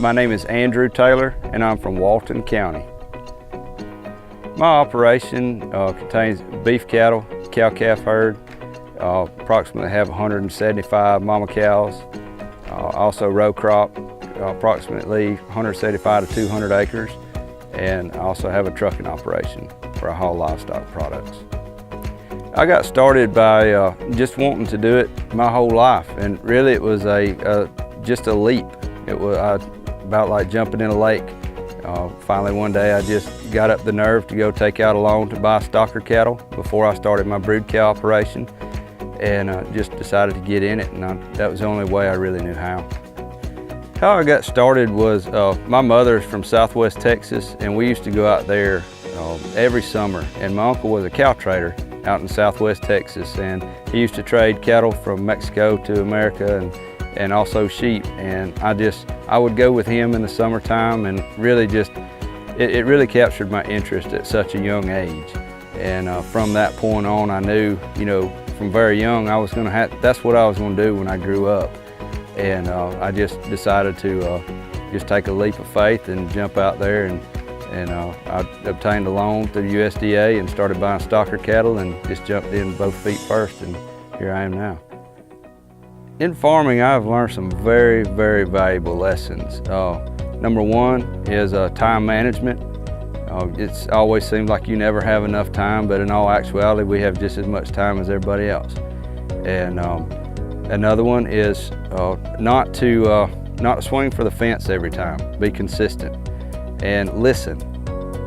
My name is Andrew Taylor and I'm from Walton County. My operation contains beef cattle, cow-calf herd. Approximately have 175 mama cows. Also row crop, approximately 175 to 200 acres. And I also have a trucking operation where I haul livestock products. I got started by just wanting to do it my whole life, and really it was just a leap. It was about like jumping in a lake. Finally one day I just got up the nerve to go take out a loan to buy stocker cattle before I started my brood cow operation, and just decided to get in it, and that was the only way I really knew how. How I got started was my mother's from Southwest Texas, and we used to go out there every summer, and my uncle was a cow trader out in Southwest Texas, and he used to trade cattle from Mexico to America and also sheep, and I would go with him in the summertime, and really it really captured my interest at such a young age. And from that point on, I knew, from very young that's what I was going to do when I grew up. And I just decided to just take a leap of faith and jump out there, and I obtained a loan through USDA and started buying stocker cattle and just jumped in both feet first, and here I am now. In farming, I've learned some very, very valuable lessons. Number one is time management. It's always seems like you never have enough time, but in all actuality, we have just as much time as everybody else. And another one is not to swing for the fence every time. Be consistent and listen.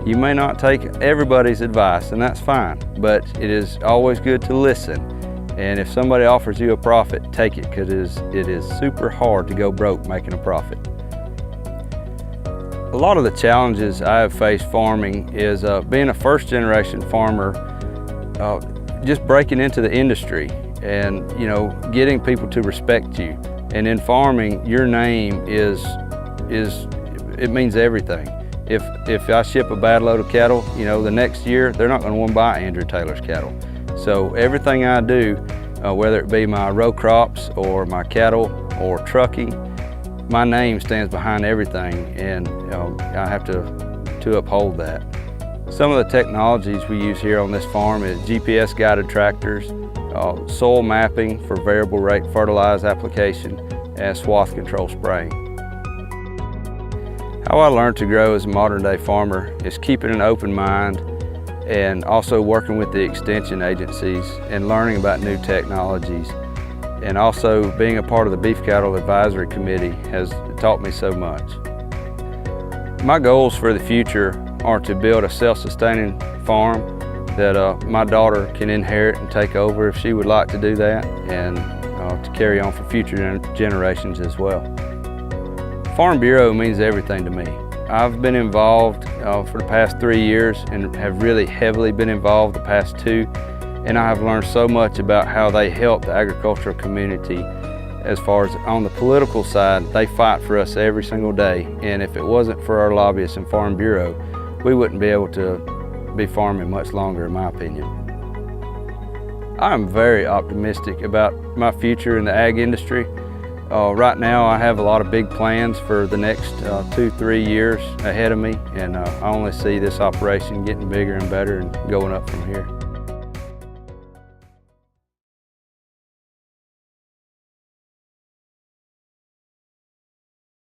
You may not take everybody's advice, and that's fine, but it is always good to listen. And if somebody offers you a profit, take it, because it is super hard to go broke making a profit. A lot of the challenges I have faced farming is being a first-generation farmer, just breaking into the industry and getting people to respect you. And in farming, your name it means everything. If I ship a bad load of cattle, the next year they're not going to want to buy Andrew Taylor's cattle. So everything I do, whether it be my row crops or my cattle or trucking, my name stands behind everything, and I have to uphold that. Some of the technologies we use here on this farm is GPS guided tractors, soil mapping for variable rate fertilizer application, and swath control spraying. How I learned to grow as a modern day farmer is keeping an open mind, and also working with the extension agencies and learning about new technologies. And also being a part of the Beef Cattle Advisory Committee has taught me so much. My goals for the future are to build a self-sustaining farm that my daughter can inherit and take over if she would like to do that, and to carry on for future generations as well. Farm Bureau means everything to me. I've been involved for the past 3 years and have really heavily been involved the past 2, and I have learned so much about how they help the agricultural community. As far as on the political side, they fight for us every single day, and if it wasn't for our lobbyists and Farm Bureau, we wouldn't be able to be farming much longer, in my opinion. I'm very optimistic about my future in the ag industry. Right now I have a lot of big plans for the next 2-3 years ahead of me, and I only see this operation getting bigger and better and going up from here.